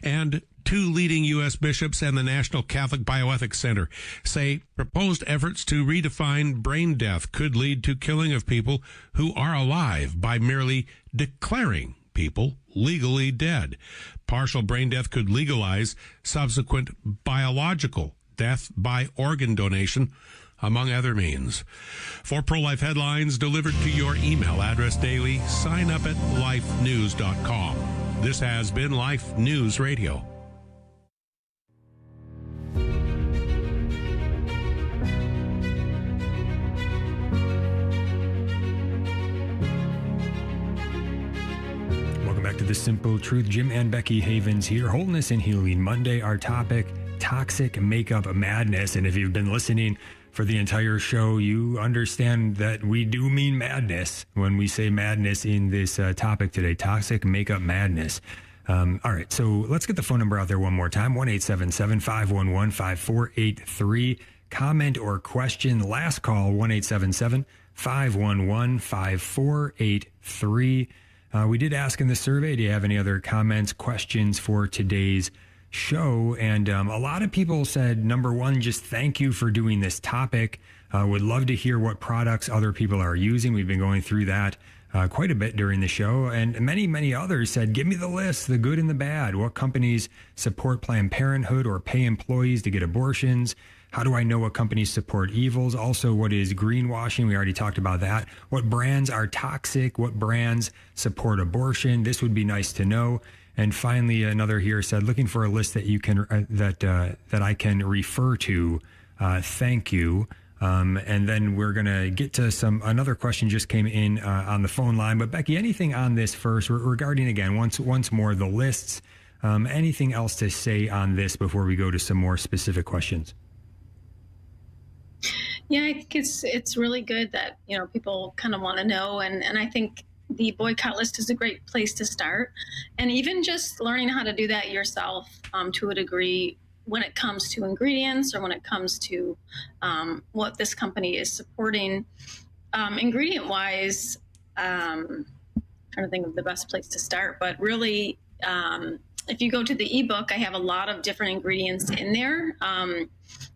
Speaker 16: And 2 leading U.S. bishops and the National Catholic Bioethics Center say proposed efforts to redefine brain death could lead to killing of people who are alive by merely declaring people legally dead. Partial brain death could legalize subsequent biological death by organ donation, among other means. For pro-life headlines delivered to your email address daily, sign up at lifenews.com. This has been Life News Radio.
Speaker 2: Back to The Simple Truth. Jim and Becky Havens here. Wholeness and Healing Monday. Our topic, toxic makeup madness. And if you've been listening for the entire show, you understand that we do mean madness when we say madness in this topic today, toxic makeup madness. All right, so let's get the phone number out there one more time, 1-877-511-5483. Comment or question. Last call, 1-877-511-5483. We did ask in the survey, do you have any other comments, questions for today's show? And a lot of people said, number one, just thank you for doing this topic. Would love to hear what products other people are using. We've been going through that quite a bit during the show. And many, many others said, give me the list, the good and the bad. What companies support Planned Parenthood or pay employees to get abortions? How do I know what companies support evils? Also, what is greenwashing? We already talked about that. What brands are toxic? What brands support abortion? This would be nice to know. And finally, another here said, looking for a list that you can that I can refer to. Thank you. And then we're going to get to another question just came in on the phone line. But Becky, anything on this first regarding, again, once more, the lists, anything else to say on this before we go to some more specific questions?
Speaker 3: Yeah, I think it's really good that, people kind of want to know. And I think the boycott list is a great place to start. And even just learning how to do that yourself to a degree when it comes to ingredients or when it comes to what this company is supporting. Ingredient-wise, trying to think of the best place to start, but really, if you go to the ebook, I have a lot of different ingredients in there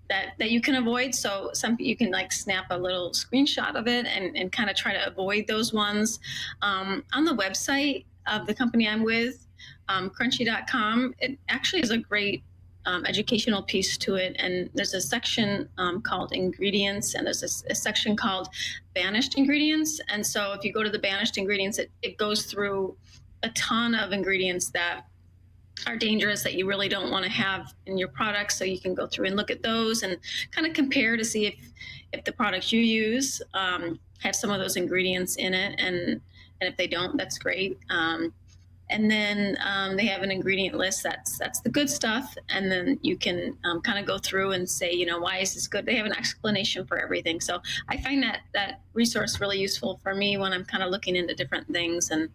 Speaker 3: that you can avoid. So you can snap a little screenshot of it and kind of try to avoid those ones. On the website of the company I'm with, Crunchi.com, it actually is a great educational piece to it. And there's a section called ingredients, and there's a section called banished ingredients. And so if you go to the banished ingredients, it goes through a ton of ingredients that are dangerous that you really don't want to have in your products. So you can go through and look at those and kind of compare to see if the products you use have some of those ingredients in it, and if they don't, that's great. And then they have an ingredient list that's the good stuff, and then you can kind of go through and say, you know, why is this good? They have an explanation for everything. So I find that resource really useful for me when I'm kind of looking into different things. And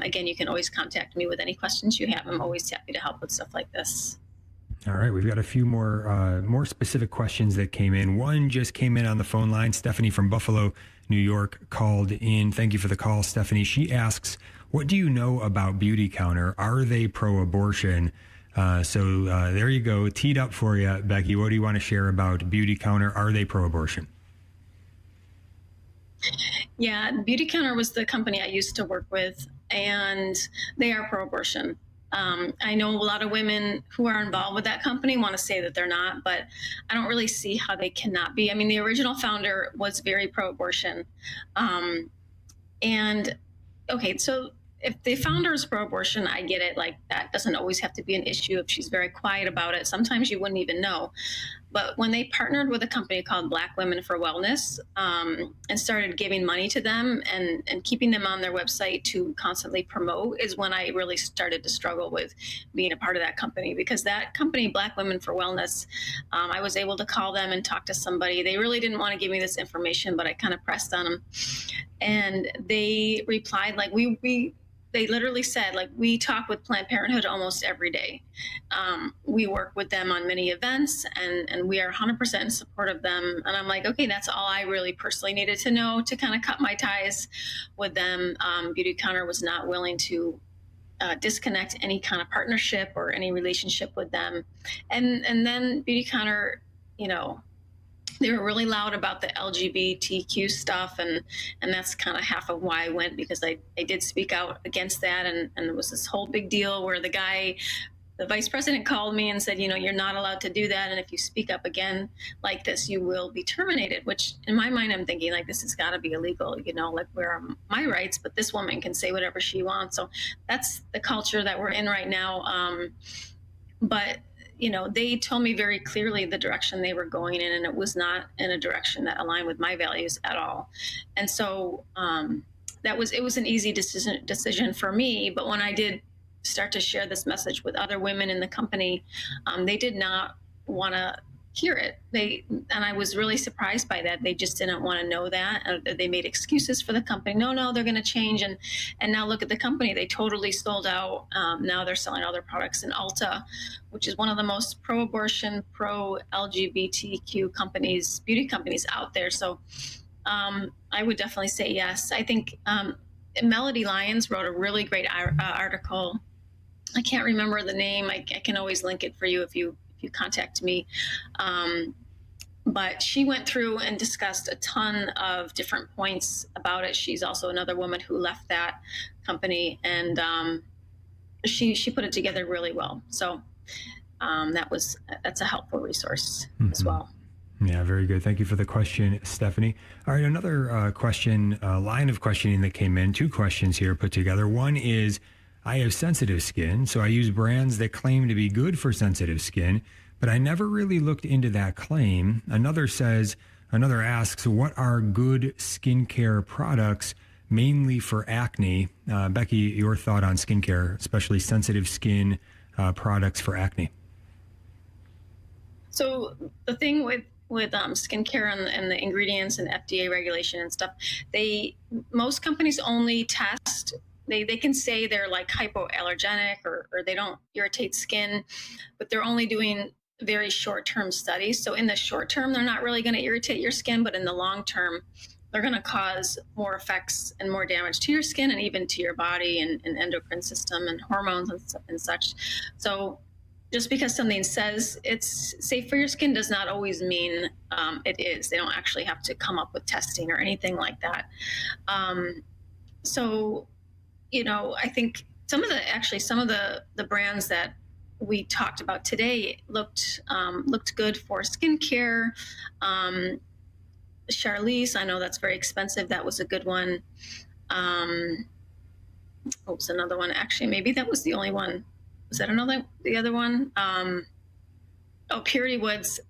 Speaker 3: again, you can always contact me with any questions you have. I'm always happy to help with stuff like this.
Speaker 2: All right, we've got a few more specific questions that came in. One just came in on the phone line. Stephanie from Buffalo, New York called in. Thank you for the call, Stephanie. She asks, what do you know about Beauty Counter? Are they pro-abortion? So there you go, teed up for you, Becky. What do you want to share about Beauty Counter? Are they pro-abortion?
Speaker 3: Yeah, Beauty Counter was the company I used to work with, and they are pro-abortion. I know a lot of women who are involved with that company want to say that they're not, but I don't really see how they cannot be. I mean, the original founder was very pro-abortion. And okay, so if the founder is pro-abortion, I get it. Like, that doesn't always have to be an issue if she's very quiet about it. Sometimes you wouldn't even know. But when they partnered with a company called Black Women for Wellness and started giving money to them and keeping them on their website to constantly promote, is when I really started to struggle with being a part of that company. Because that company, Black Women for Wellness, I was able to call them and talk to somebody. They really didn't want to give me this information, but I kind of pressed on them. And they replied, like, they literally said, like, we talk with Planned Parenthood almost every day. We work with them on many events, and we are 100% in support of them. And I'm like, okay, that's all I really personally needed to know to kind of cut my ties with them. Beauty Counter was not willing to disconnect any kind of partnership or any relationship with them. And then Beauty Counter, you know, they were really loud about the LGBTQ stuff, and that's kind of half of why I went, because I did speak out against that, and there was this whole big deal where the vice president called me and said, you know, you're not allowed to do that, and if you speak up again like this, you will be terminated. Which in my mind, I'm thinking, like, this has got to be illegal, you know, like, where are my rights? But this woman can say whatever she wants. So that's the culture that we're in right now. But you know, they told me very clearly the direction they were going in, and it was not in a direction that aligned with my values at all. And so it was an easy decision for me. But when I did start to share this message with other women in the company, they did not want to hear it. And I was really surprised by that. They just didn't want to know that. They made excuses for the company. No, they're going to change. And now look at the company. They totally sold out. Now they're selling all their products in Ulta, which is one of the most pro-abortion, pro-LGBTQ companies, beauty companies out there. So I would definitely say yes. I think Melody Lyons wrote a really great article. I can't remember the name. I can always link it for you if you contact me. But she went through and discussed a ton of different points about it. She's also another woman who left that company, and she put it together really well. So that's a helpful resource as well.
Speaker 2: Yeah, very good. Thank you for the question, Stephanie. All right, another line of questioning that came in. Two questions here put together. One is, I have sensitive skin, so I use brands that claim to be good for sensitive skin, but I never really looked into that claim. Another asks, what are good skincare products, mainly for acne? Becky, your thought on skincare, especially sensitive skin products for acne?
Speaker 3: So the thing with skincare and the ingredients and FDA regulation and stuff, most companies only test. They can say they're like hypoallergenic or they don't irritate skin, but they're only doing very short-term studies. So in the short term, they're not really going to irritate your skin, but in the long term, they're going to cause more effects and more damage to your skin and even to your body and endocrine system and hormones and such. So just because something says it's safe for your skin does not always mean it is. They don't actually have to come up with testing or anything like that. So, you know, I think some of the brands that we talked about today looked good for skincare. Charlize, I know that's very expensive. That was a good one. Another one. Actually, maybe that was the only one was that the other one? Purity Woods,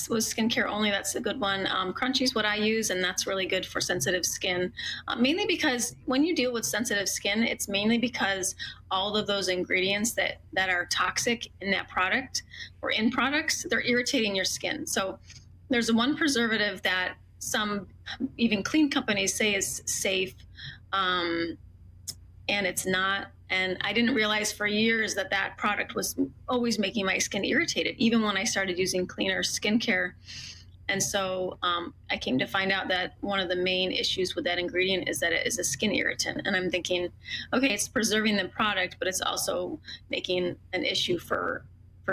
Speaker 3: was skincare only. That's a good one. Crunchi is what I use, and that's really good for sensitive skin. Mainly because when you deal with sensitive skin, it's mainly because all of those ingredients that are toxic in that product or in products, they're irritating your skin. So there's one preservative that some even clean companies say is safe, and it's not. And I didn't realize for years that product was always making my skin irritated, even when I started using cleaner skincare. And so I came to find out that one of the main issues with that ingredient is that it is a skin irritant. And I'm thinking, okay, it's preserving the product, but it's also making an issue for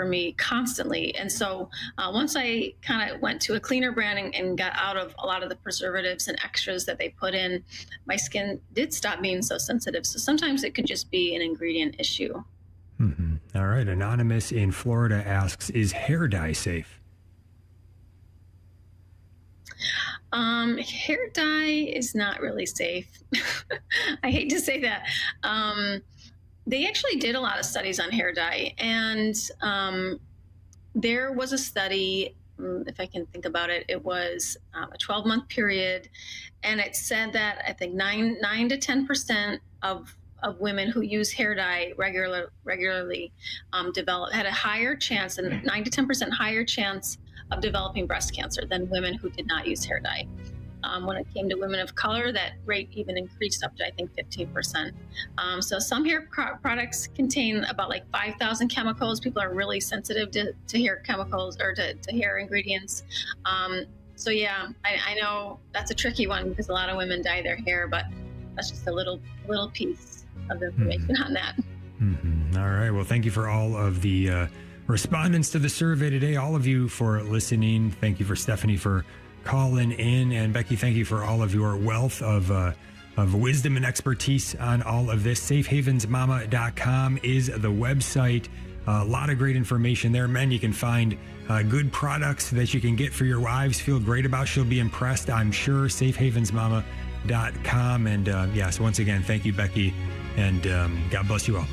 Speaker 3: me constantly. And so once I kind of went to a cleaner brand and got out of a lot of the preservatives and extras that they put in, my skin did stop being so sensitive. So sometimes it could just be an ingredient issue.
Speaker 2: Mm-hmm. All right. Anonymous in Florida asks, is hair dye safe?
Speaker 3: Hair dye is not really safe. I hate to say that. They actually did a lot of studies on hair dye, and there was a study, if I can think about it, it was a 12-month period, and it said that I think 9 to 10% of women who use hair dye regularly had a higher chance, and 9 to 10% higher chance of developing breast cancer than women who did not use hair dye. When it came to women of color, that rate even increased up to, I think, 15%. So some hair products contain about like 5,000 chemicals. People are really sensitive to hair chemicals or to hair ingredients. So yeah, I know that's a tricky one because a lot of women dye their hair, but that's just a little piece of information on that.
Speaker 2: Mm-hmm. All right. Well, thank you for all of the respondents to the survey today. All of you for listening. Thank you for Stephanie for calling in, and Becky, thank you for all of your wealth of wisdom and expertise on all of this. SafeHavensMama.com is the website. A lot of great information there. Men, you can find good products that you can get for your wives, feel great about. She'll be impressed, I'm sure. SafeHavensMama.com. And yes, once again, thank you, Becky, and God bless you all.